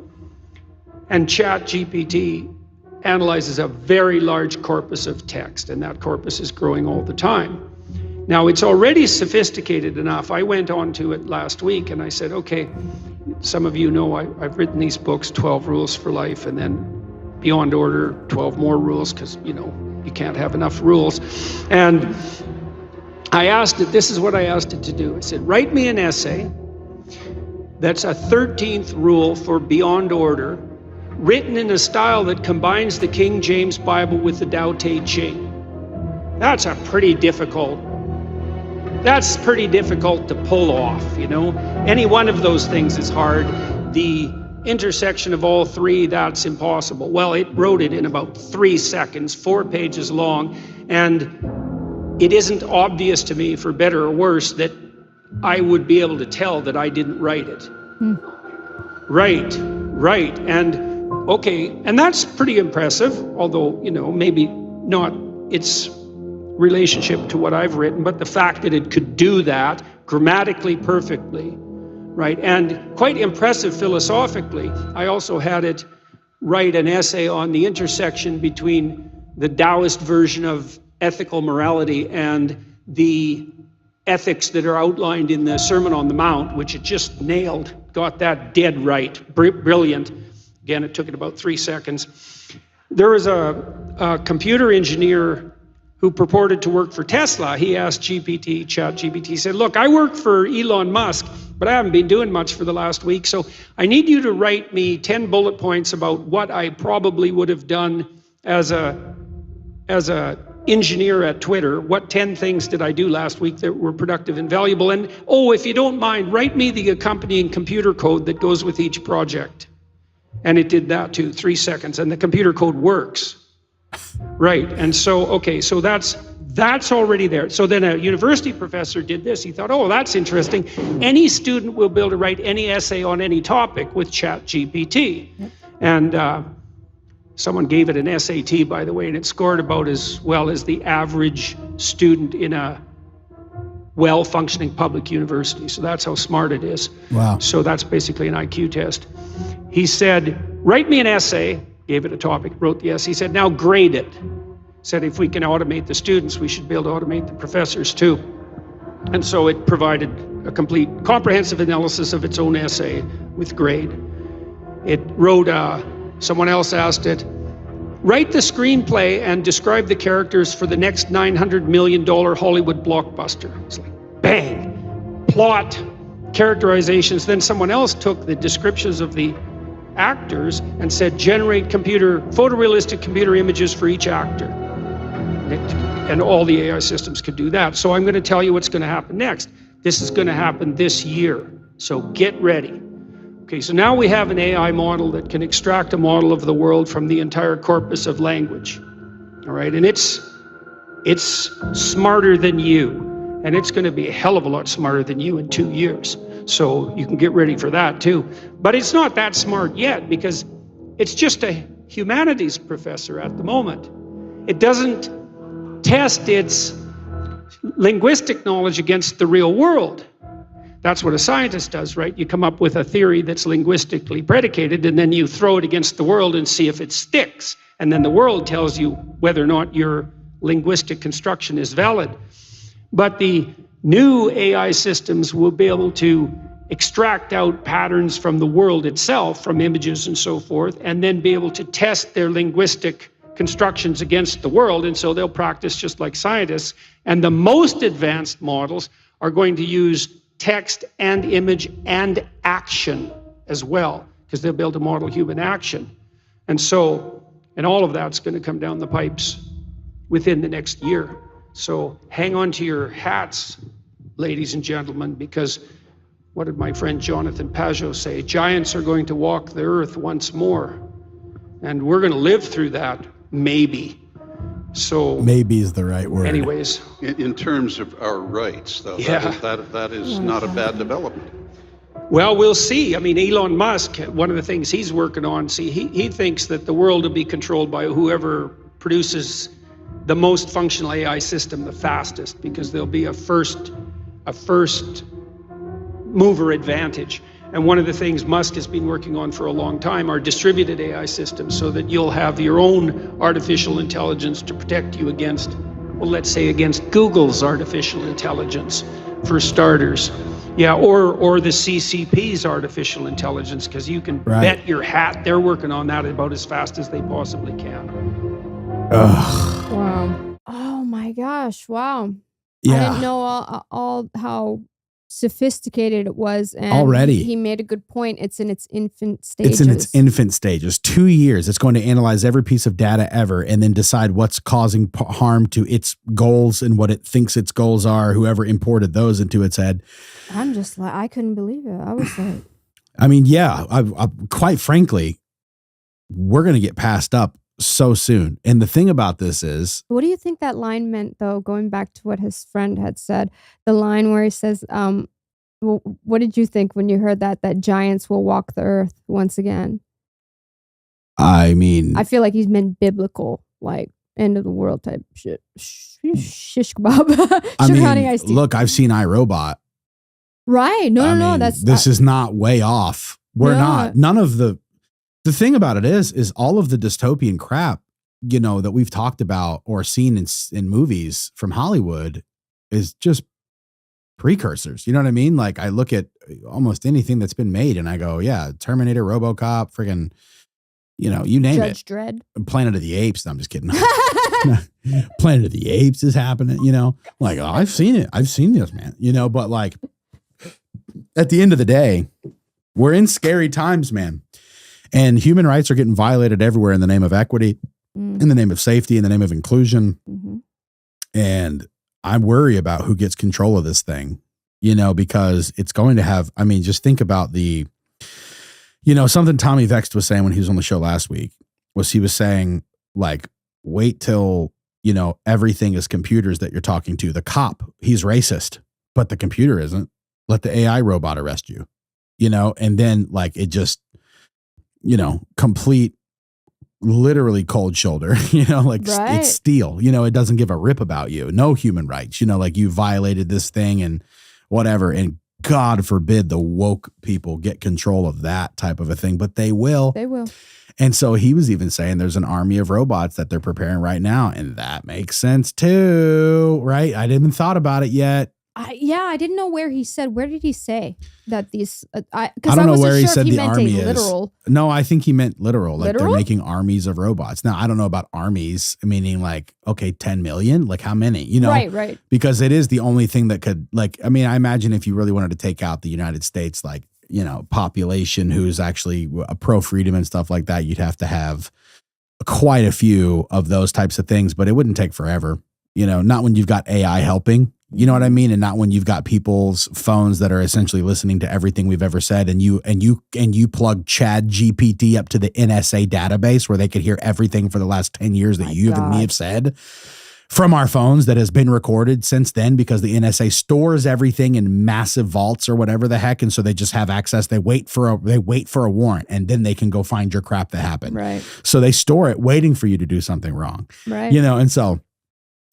and ChatGPT analyzes a very large corpus of text, and that corpus is growing all the time. Now, it's already sophisticated enough. I went on to it last week and I said, okay, some of you know I've written these books, 12 Rules for Life, and then Beyond Order, 12 more rules, because, you know, you can't have enough rules. And I asked it, this is what I asked it to do. I said, write me an essay that's a 13th rule for Beyond Order, written in a style that combines the King James Bible with the Tao Te Ching. That's pretty difficult to pull off, you know. Any one of those things is hard. The intersection of all three, that's impossible. Well, it wrote it in about 3 seconds, 4 pages long, and it isn't obvious to me, for better or worse, that I would be able to tell that I didn't write it. Right. And okay, and that's pretty impressive, although, you know, maybe not its relationship to what I've written, but the fact that it could do that grammatically perfectly, right? And quite impressive philosophically. I also had it write an essay on the intersection between the Taoist version of ethical morality and the ethics that are outlined in the Sermon on the Mount, which it just nailed, got that dead right, brilliant. Again, it took it about 3 seconds. There was a computer engineer who purported to work for Tesla. He asked ChatGPT, he said, look, I work for Elon Musk, but I haven't been doing much for the last week, so I need you to write me 10 bullet points about what I probably would have done as a engineer at Twitter. What 10 things did I do last week that were productive and valuable? And, oh, if you don't mind, write me the accompanying computer code that goes with each project. And it did that too, 3 seconds, and the computer code works. Right, and so, okay, so that's already there. So then a university professor did this. He thought, oh, that's interesting. Any student will be able to write any essay on any topic with ChatGPT. Yep. And someone gave it an SAT, by the way, and it scored about as well as the average student in a well-functioning public university. So that's how smart it is. Wow. So that's basically an IQ test. He said, write me an essay, gave it a topic, wrote the essay. He said, now grade it. Said, if we can automate the students, we should be able to automate the professors too. And so it provided a complete, comprehensive analysis of its own essay with grade. It wrote, someone else asked it, write the screenplay and describe the characters for the next $900 million Hollywood blockbuster. It's like, bang, plot, characterizations. Then someone else took the descriptions of the actors and said, generate photorealistic computer images for each actor. And all the AI systems could do that. So I'm going to tell you what's going to happen next. This is going to happen this year. So get ready. Okay, so now we have an AI model that can extract a model of the world from the entire corpus of language. All right, and it's smarter than you. And it's going to be a hell of a lot smarter than you in 2 years. So you can get ready for that too. But it's not that smart yet because it's just a humanities professor at the moment. It doesn't test its linguistic knowledge against the real world. That's what a scientist does, right? You come up with a theory that's linguistically predicated and then you throw it against the world and see if it sticks. and then the world tells you whether or not your linguistic construction is valid. But the new AI systems will be able to extract out patterns from the world itself, from images and so forth, and then be able to test their linguistic constructions against the world, and so they'll practice just like scientists. And the most advanced models are going to use text and image and action as well, because they'll be able to model human action. And all of that's going to come down the pipes within the next year. So hang on to your hats, ladies and gentlemen, because what did my friend Jonathan Pajot say? Giants are going to walk the earth once more, and we're going to live through that. Maybe. So maybe is the right word. Anyways, in terms of our rights, though, yeah, that is not a bad development. Well, we'll see. I mean, Elon Musk, one of the things he's working on, he thinks that the world will be controlled by whoever produces the most functional AI system the fastest, because there'll be a first mover advantage. And one of the things Musk has been working on for a long time are distributed AI systems, so that you'll have your own artificial intelligence to protect you against, well, let's say against Google's artificial intelligence, for starters. Yeah, or the CCP's artificial intelligence, because you can bet your hat they're working on that about as fast as they possibly can. Ugh. Wow. Oh my gosh. Wow. Yeah. I didn't know all how sophisticated it was, and already he made a good point. It's in its infant stages. It's in its infant stages. 2 years. It's going to analyze every piece of data ever and then decide what's causing harm to its goals and what it thinks its goals are, whoever imported those into its head. I'm just like, I couldn't believe it. I was like, I mean, yeah, I quite frankly, we're going to get passed up so soon. And the thing about this is, what do you think that line meant, though? Going back to what his friend had said, the line where he says, what did you think when you heard that giants will walk the earth once again? I mean, I feel like he's meant biblical, like end of the world type shit. Shish kebab. I mean, iced tea. look, I've seen iRobot. Right. No. This is not way off. We're not. None of the thing about it is all of the dystopian crap, that we've talked about or seen in movies from Hollywood is just precursors. You know what I mean? Like, I look at almost anything that's been made and I go, yeah, Terminator, RoboCop, friggin', you name it. Judge Dredd. Planet of the Apes. No, I'm just kidding. Planet of the Apes is happening, like, oh, I've seen it. I've seen this, man, but like at the end of the day, we're in scary times, man. And human rights are getting violated everywhere in the name of equity, in the name of safety, in the name of inclusion. Mm-hmm. And I worry about who gets control of this thing, because it's going to have, just think about something Tommy Vext was saying when he was on the show last week was he was saying, like, wait till, everything is computers that you're talking to. The cop, he's racist, but the computer isn't. Let the AI robot arrest you, and then like it just, complete, literally cold shoulder, It's steel, it doesn't give a rip about you. No human rights, like you violated this thing and whatever. And God forbid the woke people get control of that type of a thing, but they will. They will. And so he was even saying there's an army of robots that they're preparing right now. And that makes sense too, right? I didn't even thought about it yet. I didn't know where he said. Where did he say that these? I don't know where he said the army is. Literal. No, I think he meant literal. Like they're making armies of robots. Now, I don't know about armies, meaning like, okay, 10 million? Like how many? Right. Because it is the only thing that could, like, I imagine if you really wanted to take out the United States, like, population who's actually a pro-freedom and stuff like that, you'd have to have quite a few of those types of things, but it wouldn't take forever. Not when you've got AI helping. You know what I mean? And not when you've got people's phones that are essentially listening to everything we've ever said, and you plug ChatGPT up to the NSA database where they could hear everything for the last 10 years that you and me have said from our phones that has been recorded since then, because the NSA stores everything in massive vaults or whatever the heck, and so they just have access. They wait for a warrant, and then they can go find your crap that happened. Right. So they store it waiting for you to do something wrong. Right. And so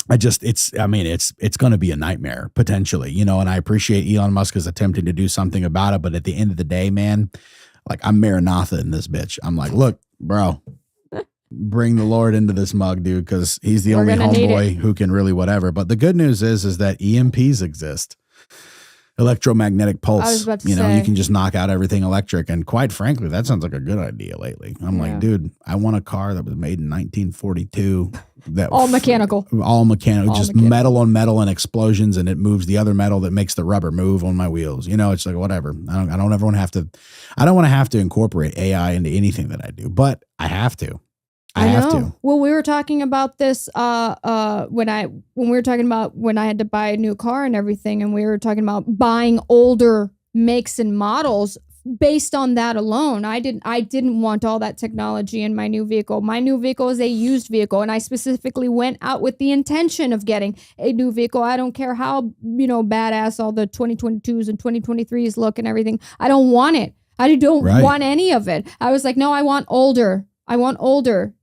it's going to be a nightmare potentially, and I appreciate Elon Musk is attempting to do something about it. But at the end of the day, man, like I'm Maranatha in this bitch. I'm like, look, bro, bring the Lord into this mug, dude, because he's the We're only gonna need homeboy who can really whatever. But the good news is that EMPs exist. Electromagnetic pulse. I was about to you say. You can just knock out everything electric. And quite frankly, that sounds like a good idea lately. I'm like, dude, I want a car that was made in 1942. That All mechanical. All mechanical. Just metal on metal and explosions, and it moves the other metal that makes the rubber move on my wheels. It's like whatever. I don't ever want to have to. I don't want to have to incorporate AI into anything that I do, but I have to. I have to. Well, we were talking about this when we were talking about when I had to buy a new car and everything, and we were talking about buying older makes and models based on that alone. I didn't want all that technology in my new vehicle. My new vehicle is a used vehicle, and I specifically went out with the intention of getting a new vehicle. I don't care how badass all the 2022s and 2023s look and everything. I don't want it. I don't want any of it. I was like, no, I want older.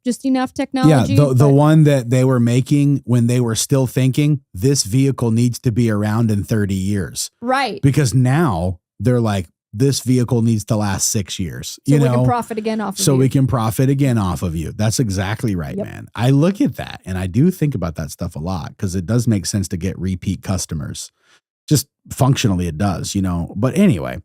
Just enough technology. Yeah, the one that they were making when they were still thinking this vehicle needs to be around in 30 years. Right. Because now they're like, this vehicle needs to last 6 years. So we can profit again off of you. So we can profit again off of you. That's exactly right, man. I look at that and I do think about that stuff a lot because it does make sense to get repeat customers. Just functionally it does, But anyway,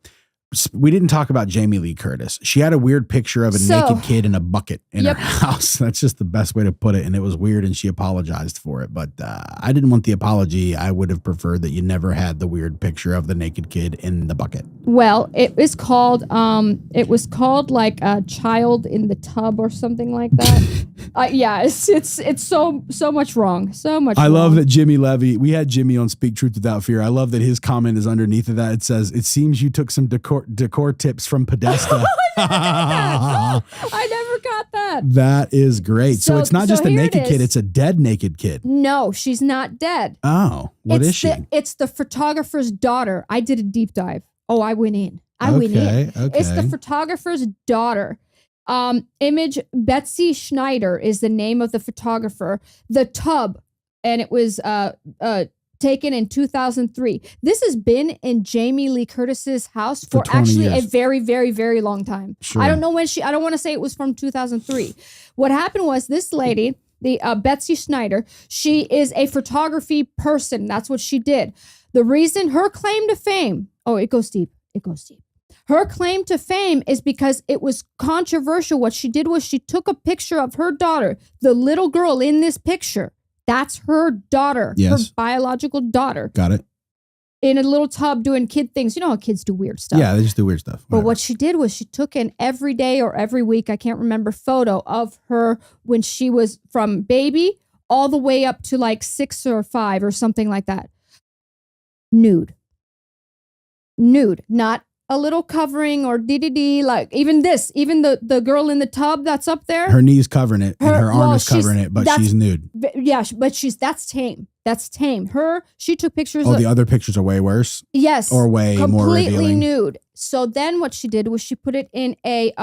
we didn't talk about Jamie Lee Curtis. She had a weird picture of a naked kid in a bucket in her house. That's just the best way to put it. And it was weird and she apologized for it. But I didn't want the apology. I would have preferred that you never had the weird picture of the naked kid in the bucket. Well, it was called like a child in the tub or something like that. It's so much wrong. So much I wrong. love that Jimmy Levy, we had Jimmy on Speak Truth Without Fear. I love that his comment is underneath of that. It says, it seems you took some decor tips from Podesta. I never got that. That is great. So it's not just a naked kid, it's a dead naked kid. No, she's not dead. Oh, what is she? It's the photographer's daughter. I did a deep dive. Oh, I went in. Okay. It's the photographer's daughter. Image Betsy Schneider is the name of the photographer. The tub, and it was taken in 2003. This has been in Jamie Lee Curtis's house for actually years. A very, very, very long time. Sure. I don't know when I don't want to say it was from 2003. What happened was this lady, the Betsy Schneider, she is a photography person. That's what she did. The reason her claim to fame, it goes deep. Her claim to fame is because it was controversial. What she did was she took a picture of her daughter, the little girl in this picture. That's her daughter, her biological daughter. Got it. In a little tub doing kid things. You know how kids do weird stuff. Yeah, they just do weird stuff. But what she did was she took an every day or every week, I can't remember, photo of her when she was from baby all the way up to like 6 or 5 or something like that. Nude. Not a little covering or like even the girl in the tub that's up there. Her knee's covering it and her arm is covering it, but she's nude. Yeah, but that's tame. That's tame. She took pictures. The other pictures are way worse. Yes. Or way more revealing. Completely nude. So then what she did was she put it in it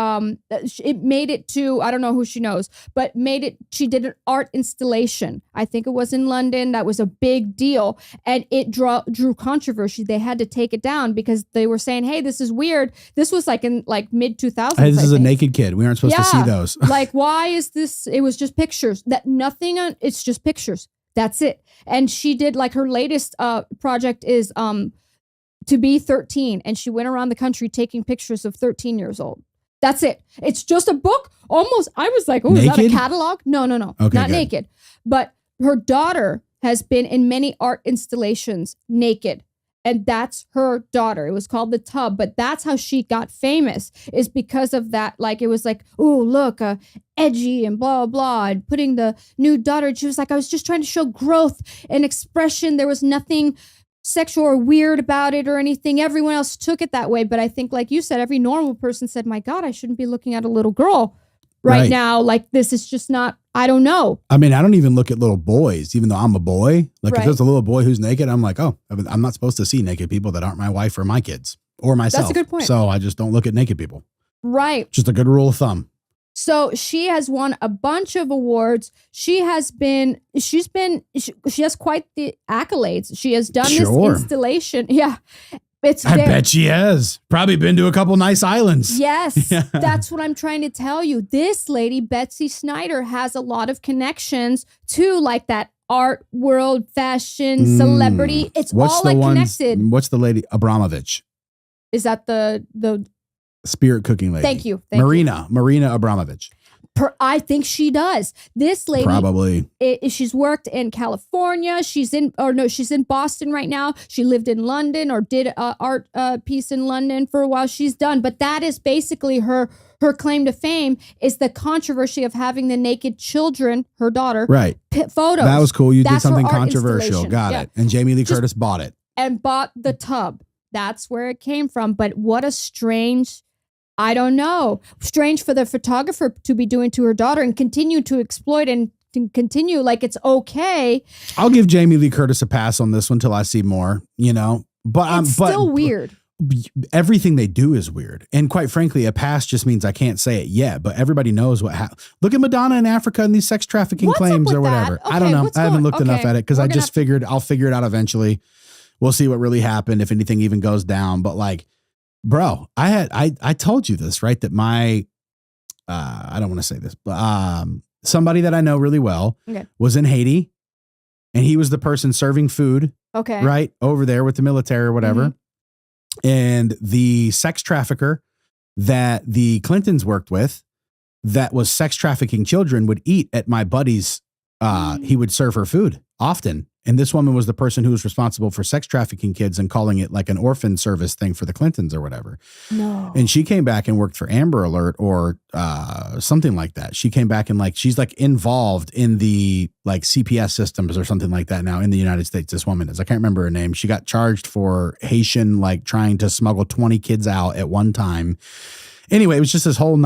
made it to, I don't know who she knows, but she did an art installation. I think it was in London. That was a big deal. And it drew controversy. They had to take it down because they were saying, hey, this is weird. This was like in like mid 2000s. Hey, this is a naked kid. We aren't supposed to see those. Like, why is this? It was just pictures. It's just pictures. That's it. And she did like her latest project is to be 13, and she went around the country taking pictures of 13 years old. That's it. It's just a book. Almost. I was like, oh, is that a catalog? No. Okay, not naked. But her daughter has been in many art installations naked. And that's her daughter. It was called The Tub, but that's how she got famous, is because of that. Like, it was like, oh, look, edgy and blah, blah, and putting the nude daughter. And she was like, I was just trying to show growth and expression. There was nothing sexual or weird about it or anything. Everyone else took it that way. But I think, like you said, every normal person said, my God, I shouldn't be looking at a little girl right now. Like, this is just not, I don't know. I mean, I don't even look at little boys, even though I'm a boy. Like, if there's a little boy who's naked, I'm like, oh, I'm not supposed to see naked people that aren't my wife or my kids or myself. That's a good point. So I just don't look at naked people. Right. Just a good rule of thumb. So she has won a bunch of awards. She has quite the accolades. She has done this installation. Yeah. I bet she has. Probably been to a couple nice islands. Yes, that's what I'm trying to tell you. This lady, Betsy Snyder, has a lot of connections to like that art world, fashion, celebrity. It's all like connected. What's the lady? Abramovich. Is that the spirit cooking lady? Thank you. Marina Abramovich. I think she does. This lady probably. She's worked in California. She's in Boston right now. She lived in London or did an art piece in London for a while. She's done, but that is basically her claim to fame is the controversy of having the naked children, her daughter, right? Photos. That was cool. You did That's something her art controversial. Got it. And Jamie Lee Curtis bought it and bought the tub. That's where it came from. But what a strange. I don't know. Strange for the photographer to be doing to her daughter and continue to exploit and to continue like it's okay. I'll give Jamie Lee Curtis a pass on this one till I see more, but it's still weird. Everything they do is weird. And quite frankly, a pass just means I can't say it yet, but everybody knows what happened. Look at Madonna in Africa and these sex trafficking claims or whatever. Okay, I don't know. I haven't looked enough at it because I just figured I'll figure it out eventually. We'll see what really happened if anything even goes down. But like, bro, I told you this, right? That my, I don't want to say this, but somebody that I know really well was in Haiti and he was the person serving food. Okay. Right over there with the military or whatever. Mm-hmm. And the sex trafficker that the Clintons worked with that was sex trafficking children would eat at my buddy's, he would serve her food often. And this woman was the person who was responsible for sex trafficking kids and calling it like an orphan service thing for the Clintons or whatever. No. And she came back and worked for Amber Alert or something like that. She came back and she's like involved in the like CPS systems or something like that now in the United States. This woman is, I can't remember her name. She got charged for Haitian, like trying to smuggle 20 kids out at one time. Anyway, it was just this whole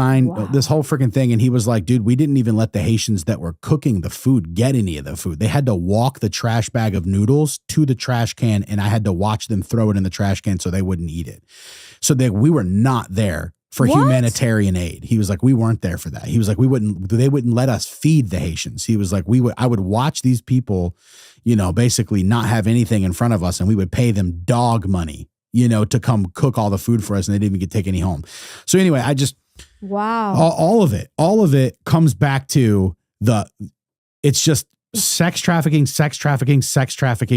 this whole freaking thing. And he was like, dude, we didn't even let the Haitians that were cooking the food get any of the food. They had to walk the trash bag of noodles to the trash can. And I had to watch them throw it in the trash can so they wouldn't eat it. So we were not there for humanitarian aid. He was like, we weren't there for that. He was like, they wouldn't let us feed the Haitians. He was like, I would watch these people, basically not have anything in front of us. And we would pay them dog money, to come cook all the food for us, and they didn't even take any home. So anyway, all of it comes back to it's just sex trafficking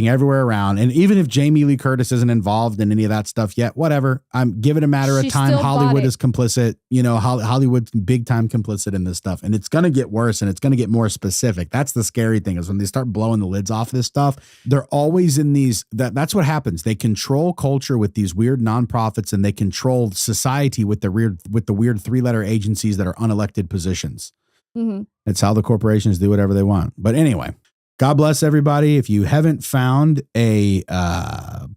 everywhere around. And even if Jamie Lee Curtis isn't involved in any of that stuff yet, whatever, I'm giving it a matter of time. Hollywood is complicit, Hollywood's big time complicit in this stuff. And it's going to get worse and it's going to get more specific. That's the scary thing is when they start blowing the lids off this stuff, they're always in these, that's what happens. They control culture with these weird nonprofits and they control society with the weird 3-letter agencies that are unelected positions. Mm-hmm. It's how the corporations do whatever they want. But anyway, God bless everybody. If you haven't found a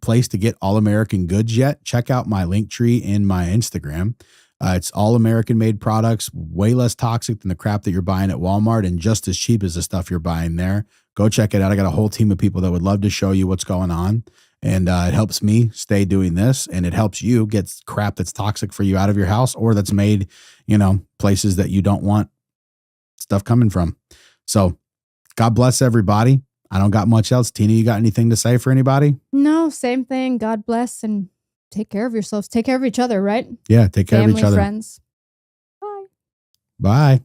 place to get All American goods yet, check out my link tree in my Instagram. It's all American made products, way less toxic than the crap that you're buying at Walmart and just as cheap as the stuff you're buying there. Go check it out. I got a whole team of people that would love to show you what's going on. And it helps me stay doing this and it helps you get crap that's toxic for you out of your house or that's made, places that you don't want stuff coming from. So God bless everybody. I don't got much else. Tina, you got anything to say for anybody? No, same thing. God bless and take care of yourselves. Take care of each other, right? Yeah, take care of each other. Family, friends. Bye. Bye.